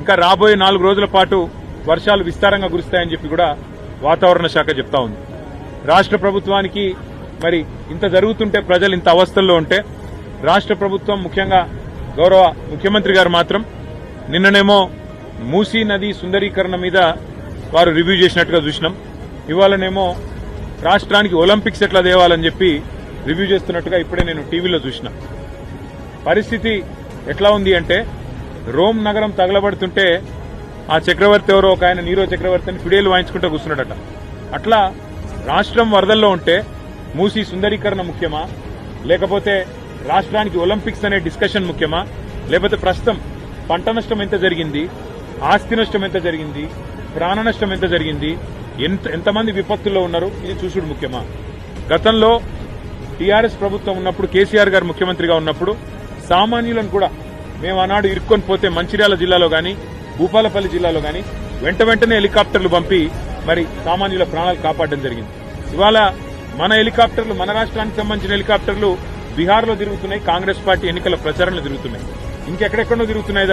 ఇంకా రాబోయే 4 రోజుల పాటు వర్షాలు విస్తారంగా కురుస్తాయని చెప్పి కూడా వాతావరణ శాఖ చెప్తా ఉంది. రాష్ట్ర ప్రభుత్వానికి మరి ఇంత జరుగుతుంటే, ప్రజలు ఇంత అవస్థల్లో ఉంటే, రాష్ట్ర ప్రభుత్వం ముఖ్యంగా గౌరవ ముఖ్యమంత్రి గారు మాత్రం నిన్ననేమో మూసీ నది సుందరీకరణ మీద వారు రివ్యూ చేసినట్టుగా చూసినాం. ఇవాళనేమో రాష్ట్రానికి ఒలింపిక్స్ ఎట్లా తేవాలని చెప్పి రివ్యూ చేస్తున్నట్టుగా ఇప్పుడే నేను టీవీలో చూసిన. పరిస్థితి ఎట్లా ఉంది అంటే, రోమ్ నగరం తగలబడుతుంటే ఆ చక్రవర్తి ఎవరో ఒక ఆయన నీరో చక్రవర్తిని ఫిడేలు వాయించుకుంటూ కూర్చున్నాడట. అట్లా రాష్ట్రం వరదల్లో ఉంటే మూసీ సుందరీకరణ ముఖ్యమా, లేకపోతే రాష్ట్రానికి ఒలింపిక్స్ అనే డిస్కషన్ ముఖ్యమా, లేకపోతే ప్రస్తుతం పంట నష్టం ఎంత జరిగింది, ఆస్తి నష్టం ఎంత జరిగింది, ప్రాణ నష్టం ఎంత జరిగింది, ఎంతమంది విపత్తుల్లో ఉన్నారు, ఇది చూసుడు ముఖ్యమా? గతంలో టీఆర్ఎస్ ప్రభుత్వం ఉన్నప్పుడు, కేసీఆర్ గారు ముఖ్యమంత్రిగా ఉన్నప్పుడు సామాన్యులను కూడా మేము ఆనాడు ఇరుక్కొని పోతే మంచిర్యాల జిల్లాలో గాని, భూపాలపల్లి జిల్లాలో గాని వెంటనే హెలికాప్టర్లు పంపి మరి సామాన్యుల ప్రాణాలు కాపాడడం జరిగింది. ఇవాళ మన హెలికాప్టర్లు, మన రాష్ట్రానికి సంబంధించిన హెలికాప్టర్లు బీహార్లో తిరుగుతున్నాయి, కాంగ్రెస్ పార్టీ ఎన్నికల ప్రచారంలో తిరుగుతున్నాయి, ఇంకెక్కడెక్కడో తిరుగుతున్నాయి.